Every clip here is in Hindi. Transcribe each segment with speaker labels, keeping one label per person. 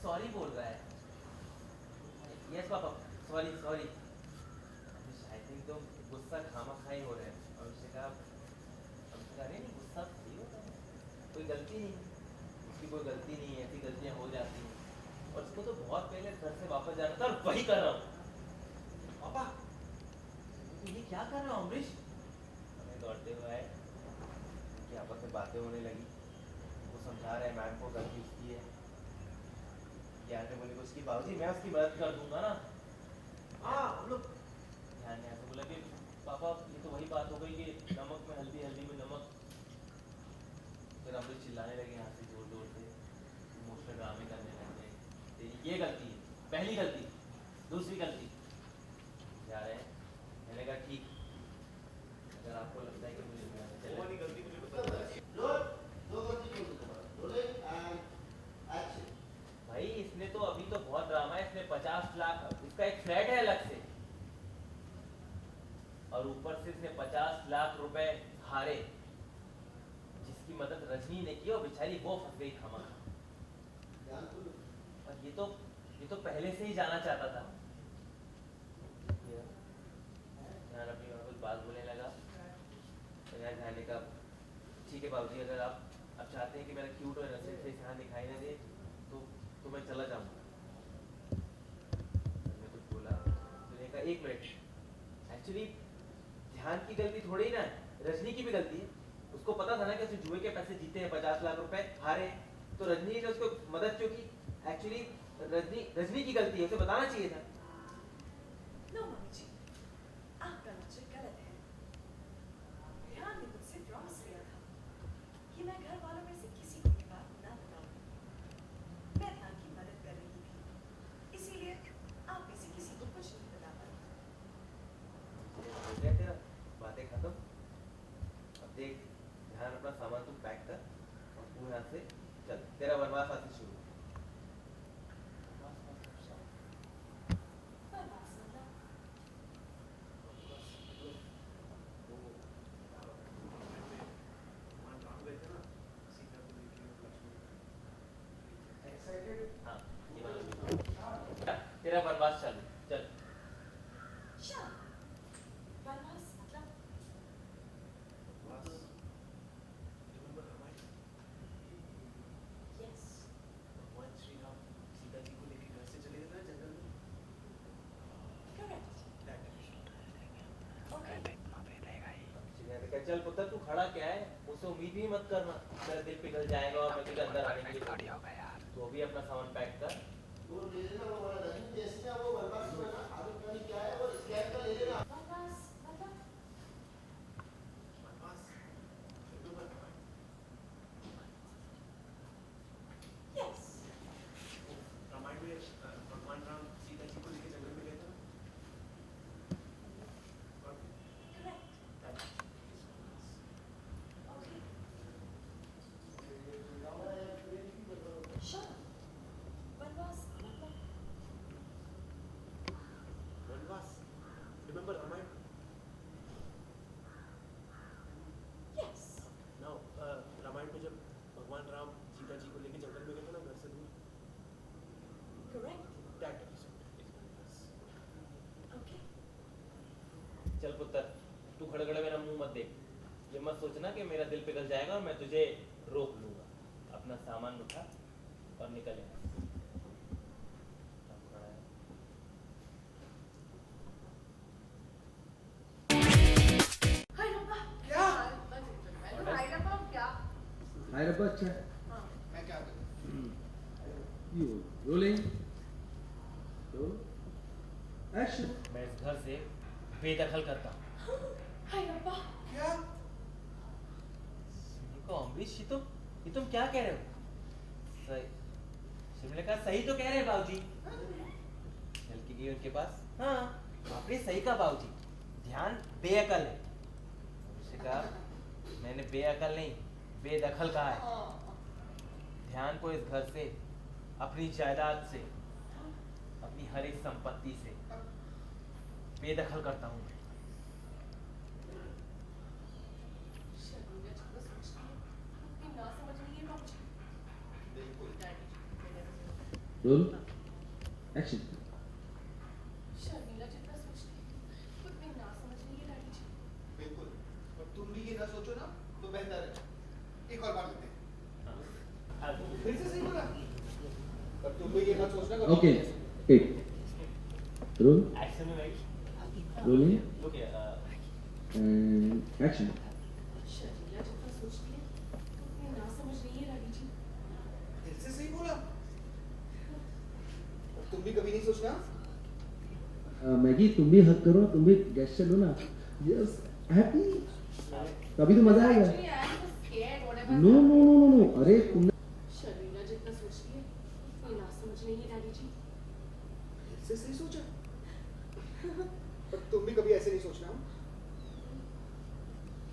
Speaker 1: सॉरी बोल रहा है। Yes papa, sorry sorry. I think तो गुस्सा खामखा ही हो रहा है। और उसने कहा अरे नहीं, गुस्सा थोड़ी होता है, कोई गलती नहीं है, उसकी कोई गलती नहीं है, ऐसी गलतियाँ हो जाती हैं। और उसको तो बहुत पहले घर से वापस जाना था और वही कर रहा हूँ। पापा तो ये क्या कर रहा हूँ अमरीश? हमें दौड़ते हुए आए, उनकी आपस में बातें होने लगी। वो समझा रहे हैं मैम को गलती उसकी है। ज्ञान ने बोले कि उसकी बाबूजी मैं उसकी मदद कर दूंगा ना। हाँ हम लोग। ध्यान ने ऐसे बोला कि पापा ये तो वही बात हो गई कि नमक में हल्दी, हल्दी में नमक। फिर अमरीश चिल्लाने लगे यहाँ से जोर जोर से, इमोशनल ड्रामे करने लगे। तेरी ये गलती है, पहली गलती, दूसरी गलती। जा रहे हैं। मैंने कहा ठीक, अगर आपको लगता है कि मुझे वाली गलती मुझे बता भाई इसने तो अभी तो बहुत ड्रामा है। इसने 50 लाख, इसका एक फ्लैट है अलग से, और ऊपर से इसने 50 लाख रुपए हारे, जिसकी मदद रजनी ने की और बेचारी वो फंस गई खामखा। और ये तो पहले से ही जाना चाहता था। ध्यान अपनी और कुछ बात बोलने लगा। तो यार ध्यान ने कहा ठीक है बाबूजी, अगर आप अब चाहते हैं कि मेरा क्यूट और नसीब से यहाँ दिखाई ना दे तो मैं चला जाऊँगा। मैंने कुछ बोला तो ने कहा एक मिनट, एक्चुअली ध्यान की गलती थोड़ी ना है, रजनी की भी गलती है। उसको पता था ना कि उसे जुए के पैसे जीते हैं, 50 लाख रुपए हारे, तो रजनी ने उसको मदद क्यों की? एक्चुअली रजनी की गलती है, उसे बताना चाहिए था।
Speaker 2: नो मम्मी जी, आपका लॉजिक गलत है। ध्यान ने मुझसे प्रॉमिस किया था कि मैं घर वालों में से किसी को ये बात ना बताऊंगी। मैं ध्यान की मदद कर रही थी, इसीलिए आप में से किसी को कुछ नहीं बता पाई।
Speaker 1: हो गया तेरा, बातें खत्म। अब देख, ध्यान अपना सामान तुम पैक कर और तू यहाँ से चल, तेरा वनवास आज से शुरू।
Speaker 2: वनवास मतलब?
Speaker 1: हाँ, ये वाला। तेरा वनवास चालू, चल।
Speaker 2: श्याम, वनवास मतलब? यस।
Speaker 3: भगवान श्री राम सीता जी को लेकर घर से चले गए ना जंगल में।
Speaker 2: करेक्ट। ओके।
Speaker 1: चल पुत्र, तू खड़ा क्या है? मुझसे उम्मीद भी मत करना मेरा दिल पिघल जाएगा और मैं तुझे अंदर आने के लिए बोलूंगा। तो अभी अपना सामान पैक कर।
Speaker 2: वनवास मतलब? यस।
Speaker 3: रामायण में भगवान राम सीता जी को लेकर जंगल में गए थे ना।
Speaker 2: करेक्ट। ओके। श्याम, वनवास मतलब?
Speaker 3: वनवास, remember Ramayan?
Speaker 2: Yes.
Speaker 3: Now Ramayan में जब भगवान राम सीता जी को लेकर जंगल में गए थे ना घर से दूर,
Speaker 2: करेक्ट।
Speaker 3: दैट एपिसोड इज वनवास।
Speaker 2: ओके।
Speaker 1: चल पुत्र, तू खड़े खड़े मेरा मुंह मत देख। ये मत सोचना कि मेरा दिल पिघल जाएगा और मैं तुझे रोक लूंगा। अपना सामान उठा और निकल यहाँ से। अब खड़ा है।
Speaker 2: हाय रब्बा।
Speaker 4: क्या?
Speaker 2: हाय रब्बा क्या?
Speaker 4: हाय रब्बा, अच्छा
Speaker 2: हाँ।
Speaker 4: मैं क्या करूं? यू रोलिंग तो एक्शन।
Speaker 1: मैं इस घर से बेदखल करता हूँ।
Speaker 2: हाय रब्बा।
Speaker 4: क्या?
Speaker 1: देखो अमरीश, ये तुम क्या कह रहे हो? सही, शिमले का सही तो कह रहे हैं बाबूजी। चल के गई उनके पास। हाँ, आपने सही कहा बाबूजी, ध्यान बेअकल है। उसने कहा मैंने बेअकल नहीं, बेदखल कहा है। ध्यान को इस घर से, अपनी जायदाद से, अपनी हर एक संपत्ति से बेदखल करता हूँ।
Speaker 2: शर्मिंदा जी को सोचती है, अपनी ना समझ रही है बाबूजी।
Speaker 4: बिल्कुल।
Speaker 2: डैडी जी,
Speaker 4: रोल एक्शन
Speaker 2: शर्मिला जितना सोचती उतनी ना समझ नहीं है डैडी जी।
Speaker 5: बिल्कुल, और तुम भी ये ना सोचो ना तो बेहतर है। एक और बार लेते हैं। फिर से सही बोला। पर तुम भी ये ना सोचना कभी।
Speaker 4: ओके एक रोल
Speaker 1: एक्शन में भाई
Speaker 4: rolling
Speaker 1: look
Speaker 4: and action
Speaker 2: Sharmila जितना सोचती है उतनी ना समझ नहीं है डैडी जी।
Speaker 5: फिर से सही बोला। और तुम भी कभी नहीं सोचना।
Speaker 4: मैगी तुम भी हक करो, तुम भी गेस्चर दो ना। यस हैप्पी, तभी तो मजा आएगा।
Speaker 2: Actually, I am so scared whatever
Speaker 4: no no no no no, अरे तुमने
Speaker 2: शर्मिला जितना सोचती है उतनी ना समझ नहीं है डैडी जी।
Speaker 5: फिर से सही सोचा। पर तुम भी कभी ऐसे नहीं सोचना।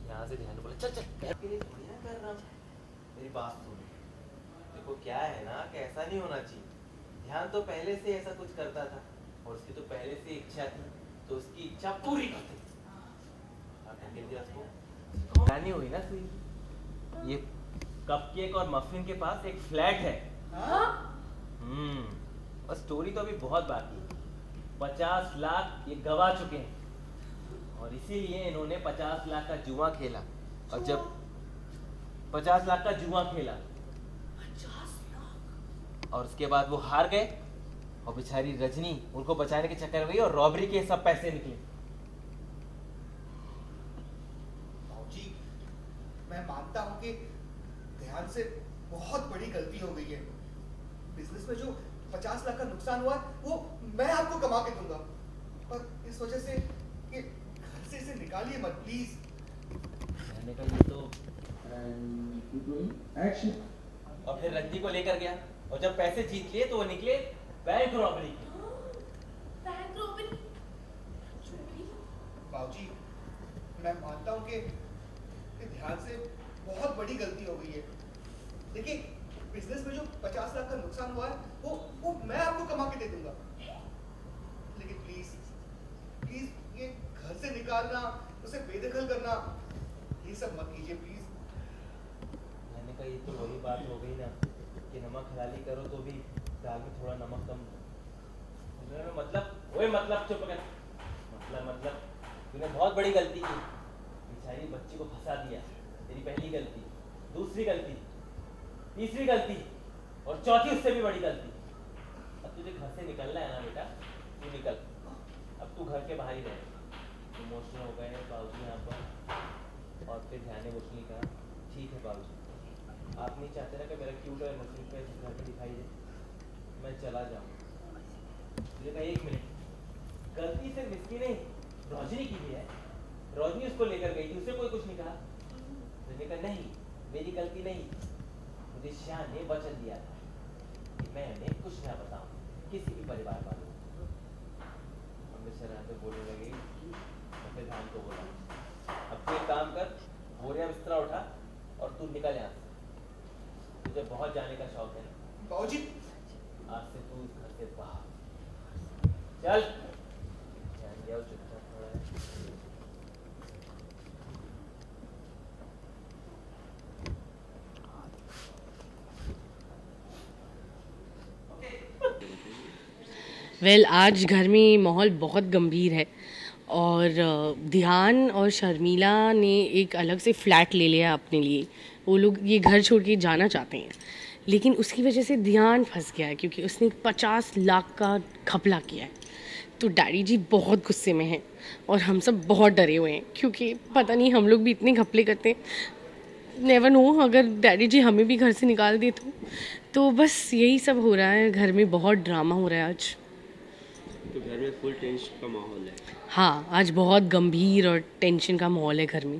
Speaker 1: यहाँ से ध्यान बोला चल चल कर के लिए थोड़ी ना कर रहा हूँ। मेरी बात सुन, देखो क्या है ना कि ऐसा नहीं होना चाहिए। ध्यान तो पहले से ऐसा कुछ करता था और उसकी तो पहले से इच्छा थी, तो उसकी इच्छा पूरी कर दी। नहीं हुई ना सुई। ये कपकेक और मफिन के पास एक फ्लैट है। और स्टोरी तो अभी बहुत बाकी है। 50 लाख ये गवा चुके हैं और इसीलिए इन्होंने 50 लाख का जुआ खेला। और जब 50 लाख का जुआ खेला
Speaker 2: 50 लाख।
Speaker 1: और उसके बाद वो हार गए और बेचारी रजनी उनको बचाने के चक्कर में गई और रॉबरी के सब पैसे निकले।
Speaker 5: भाऊजी, मैं मानता हूँ कि ध्यान से बहुत बड़ी गलती हो गई है। बिजनेस में जो 50 लाख का नुकसान हुआ वो मैं आपको कमा के दूंगा, पर इस वजह से कि घर से इसे निकालिए मत प्लीज।
Speaker 1: कहने का ये तो
Speaker 4: एक्शन
Speaker 1: और फिर रजनी को लेकर गया और जब पैसे जीत लिए तो वो निकले बैंक रॉबरी के।
Speaker 2: बैंक रॉबरी चोरी।
Speaker 5: बाबूजी, मैं मानता हूँ कि ध्यान से बहुत बड़ी गलती हो गई है। देखिए, बिजनेस में जो 50 लाख का नुकसान हुआ है वो मैं आपको कमा के दे दूंगा, लेकिन प्लीज प्लीज ये घर से निकालना, उसे बेदखल करना, ये सब मत कीजिए प्लीज।
Speaker 1: कहने का ये तो वही बात हो गई ना कि नमक हलाली करो तो भी दाल में थोड़ा नमक कम। मतलब चुप कर। मतलब तूने बहुत बड़ी गलती की, बेचारी बच्ची को फंसा दिया। तेरी पहली गलती, दूसरी गलती, तीसरी गलती और चौथी उससे भी बड़ी गलती। अब तुझे घर से निकलना है ना बेटा, तू निकल। अब तू घर के बाहर ही रह। इमोशनल हो गए बाबूजी यहाँ पर और फिर ध्यान इमोशनल कहा ठीक है बाबूजी, आप नहीं चाहते ना कि मेरा क्यूट और इमोशनल फेस घर पे दिखाई दे, मैं चला जाऊँ। मुझे कहा 1 मिनट, गलती से मिसकी नहीं रोशनी की भी है। रोशनी उसको लेकर गई थी, उसे कोई कुछ नहीं कहा। मैंने कहा नहीं, मेरी गलती नहीं, मुझे शाह ने वचन दिया था कि मैं उन्हें कुछ ना बताऊं किसी भी परिवार वालों को। हमेशा रात में बोलने लगी और फिर धान को बोला अब तू एक काम कर, बोरिया बिस्तरा उठा और तू निकल यहाँ से। तुझे बहुत जाने का शौक है ना,
Speaker 5: बाबूजी,
Speaker 1: आज से तू इस घर से बाहर चल। ध्यान दिया चुपचाप थोड़ा है।
Speaker 6: आज घर में माहौल बहुत गंभीर है और ध्यान और शर्मिला ने एक अलग से फ्लैट ले लिया अपने लिए। वो लोग ये घर छोड़ के जाना चाहते हैं, लेकिन उसकी वजह से ध्यान फंस गया है क्योंकि उसने 50 लाख का घपला किया है। तो डैडी जी बहुत गुस्से में हैं और हम सब बहुत डरे हुए हैं क्योंकि पता नहीं हम लोग भी इतने घपले करते हैं, नेवर नो, अगर डैडी जी हमें भी घर से निकाल दे तो बस यही सब हो रहा है। घर में बहुत ड्रामा हो रहा है आज।
Speaker 3: तो घर में फुल टेंशन का माहौल है।
Speaker 6: हाँ, आज बहुत गंभीर और टेंशन का माहौल है घर में।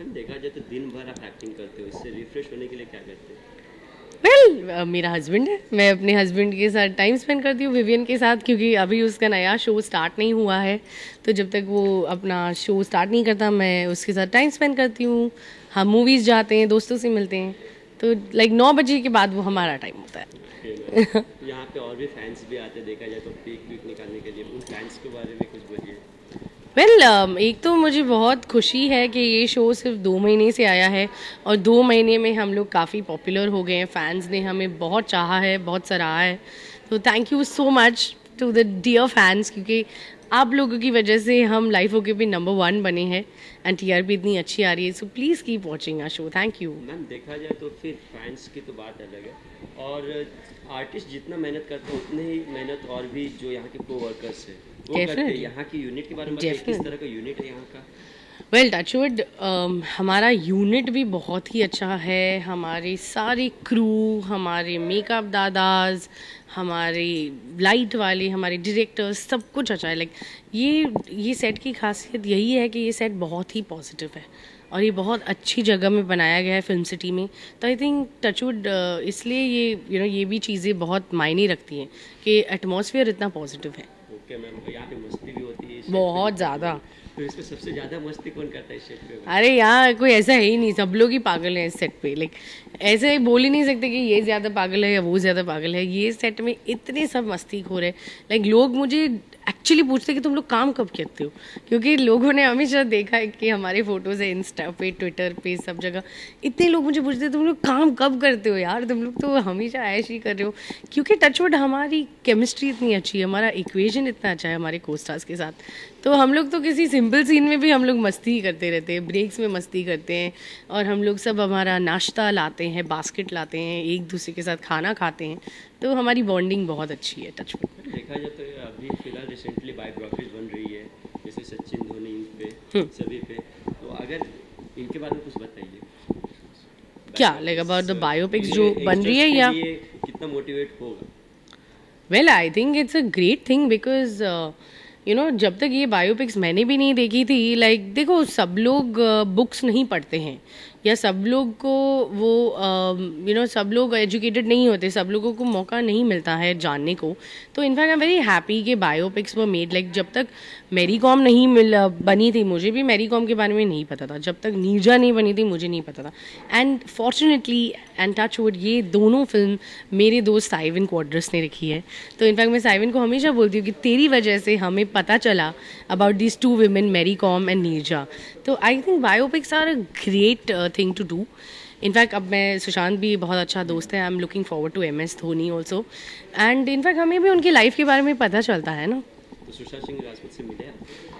Speaker 3: देखा जाए तो दिन भर आप एक्टिंग करते हो, इससे रिफ्रेश होने के लिए क्या करते हो?
Speaker 6: मेरा हस्बैंड है, मैं अपने हस्बैंड के साथ टाइम स्पेंड करती हूँ, विवियन के साथ, क्योंकि अभी उसका नया शो स्टार्ट नहीं हुआ है। तो जब तक वो अपना शो स्टार्ट नहीं करता मैं उसके साथ टाइम स्पेंड करती हूँ। हम मूवीज़ जाते हैं, दोस्तों से मिलते हैं। तो 9 बजे के बाद वो हमारा टाइम होता है।
Speaker 3: यहाँ पे और भी फैंस भी आते, देखा जाए तो पिक निकालने के लिए। उन फैंस के बारे में कुछ बोलिए।
Speaker 6: एक तो मुझे बहुत खुशी है कि ये शो सिर्फ 2 महीने से आया है और 2 महीने में हम लोग काफ़ी पॉपुलर हो गए हैं. फैंस ने हमें बहुत चाहा है, बहुत सराहा है. तो thank you so much to the dear fans, क्योंकि आप लोगों की वजह से हम लाइफ होके भी नंबर 1 बने हैं एंड टीआरपी इतनी अच्छी आ रही है. So please keep watching our show. Thank you.
Speaker 7: Ma'am देखा जाए तो फिर फैंस की तो बात अलग है, और आर्टिस्ट जितना मेहनत करते हैं उतने ही मेहनत और भी जो यहाँ के को वर्कर्स है वो करते हैं. यहाँ की यूनिट के बारे में बताइए, किस तरह का यूनिट है यहाँ का?
Speaker 6: वेल टचवुड, हमारा यूनिट भी बहुत ही अच्छा है. हमारे सारे क्रू, हमारे मेकअप दादाज, हमारे लाइट वाले, हमारे डायरेक्टर्स, सब कुछ अच्छा है. लाइक ये सेट की खासियत यही है कि ये सेट बहुत ही पॉजिटिव है और ये बहुत अच्छी जगह में बनाया गया है, फिल्म सिटी में. तो आई थिंक टचवुड इसलिए ये ये भी चीज़ें बहुत मायने रखती हैं कि एटमॉस्फेयर इतना पॉजिटिव है.
Speaker 7: ओके मैम, यहाँ पे मस्ती भी होती है इस
Speaker 6: बहुत
Speaker 7: set पे?
Speaker 6: ज़्यादा.
Speaker 7: तो इसमें सबसे ज़्यादा मस्ती कौन करता है इस सेट पे?
Speaker 6: अरे यहाँ कोई ऐसा है ही नहीं, सब लोग ही पागल हैं इस सेट पे. लाइक ऐसे बोल ही नहीं सकते कि ये ज़्यादा पागल है या वो ज़्यादा पागल है. ये सेट में इतने सब मस्तीखोर है. लाइक लोग मुझे एक्चुअली पूछते हैं कि तुम लोग काम कब करते हो, क्योंकि लोगों ने हमेशा देखा है कि हमारे फोटोज़ है इंस्टा पे, ट्विटर पे, सब जगह. इतने लोग मुझे पूछते हैं तुम लोग काम कब करते हो यार, तुम लोग तो हमेशा ऐश ही कर रहे हो. क्योंकि टचवुड हमारी केमिस्ट्री इतनी अच्छी है, हमारा इक्वेशन इतना अच्छा है हमारे कोस्टार्स के साथ. तो हम लोग तो किसी सिंपल सीन में भी हम लोग मस्ती ही करते रहते हैं, ब्रेक्स में मस्ती करते हैं, और हम लोग सब हमारा नाश्ता लाते हैं, बास्केट लाते हैं, एक दूसरे के साथ खाना खाते हैं. तो हमारी बॉन्डिंग बहुत अच्छी है टचवुड.
Speaker 7: देखा जाए तो अभी फिलहाल रिसेंटली बायोग्राफीज बन रही है, जैसे सचिन धोनी इन पे सभी पे, तो अगर इनके बारे में कुछ बताइए.
Speaker 6: क्या लाइक अबाउट द बायोपिक्स जो बन रही है, या
Speaker 7: कितना मोटिवेट होगा?
Speaker 6: Well I think it's a great thing because जब तक ये बायोपिक्स मैंने भी नहीं देखी थी, लाइक देखो सब लोग बुक्स नहीं पढ़ते हैं, या सब लोग को वो सब लोग एजुकेटेड नहीं होते, सब लोगों को मौका नहीं मिलता है जानने को. तो in fact I am very happy कि बायोपिक्स वर मेड. लाइक जब तक मैरी कॉम नहीं बनी थी, मुझे भी मैरी कॉम के बारे में नहीं पता था. जब तक नीरजा नहीं बनी थी, मुझे नहीं पता था. एंड फॉर्चुनेटली एंड टचवुड ये दोनों फिल्म मेरे दोस्त साइविन क्वाड्रस ने लिखी है. तो इनफैक्ट मैं साइविन को हमेशा बोलती हूँ कि तेरी वजह से हमें पता चला about these 2 women, Mary Kom and Neerja. तो I think biopics are a great thing to do. In fact अब मैं सुशांत भी बहुत अच्छा दोस्त है. I am looking forward to MS Dhoni also. And in fact हमें भी उनकी लाइफ के बारे में पता चलता है ना.
Speaker 7: तो सुशांत सिंह राजपूत से मिले आप?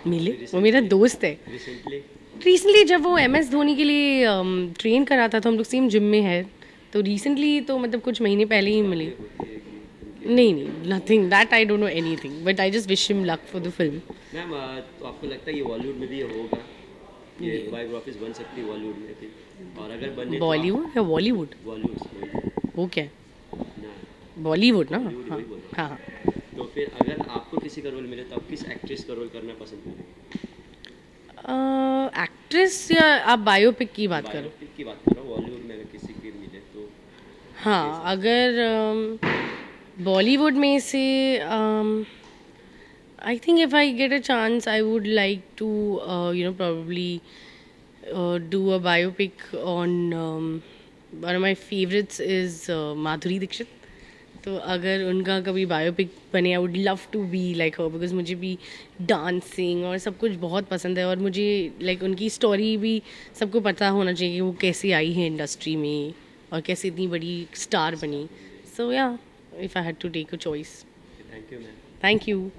Speaker 6: मिले, वो मेरा दोस्त है. रिसेंटली जब वो MS धोनी के लिए ट्रेन करा था तो हम लोग सेम जिम में है. तो रिसेंटली तो मतलब कुछ महीने पहले ही मिले. नहीं, nothing that, I don't know anything, but I just wish him luck for the film.
Speaker 7: Ma'am तो आपको लगता है ये बॉलीवुड में भी ये होगा, ये बायोग्राफीज बन सकती है बॉलीवुड में भी? और अगर बने
Speaker 6: बॉलीवुड या बॉलीवुड?
Speaker 7: बॉलीवुड
Speaker 6: वो क्या है? बॉलीवुड ना. हाँ हाँ.
Speaker 7: तो फिर अगर आपको किसी का रोल मिले तो आप किस एक्ट्रेस का रोल करना पसंद करेंगे?
Speaker 6: एक्ट्रेस या आप बायोपिक की बात करो?
Speaker 7: बायोपिक की बात कर रहा हूँ. बॉलीवुड में अगर किसी की मिले तो?
Speaker 6: हाँ, अगर बॉलीवुड में से I think if I get a chance I would like to probably do a biopic on one of my favorites is Madhuri Dikshit. तो अगर उनका कभी बायोपिक बने, I would love to be like her, because मुझे भी डांसिंग और सब कुछ बहुत पसंद है, और मुझे लाइक उनकी स्टोरी भी सबको पता होना चाहिए कि वो कैसे आई है इंडस्ट्री में और कैसे इतनी बड़ी स्टार बनी. So yeah, if I had to take a choice.
Speaker 7: Thank you ma'am.
Speaker 6: Thank you.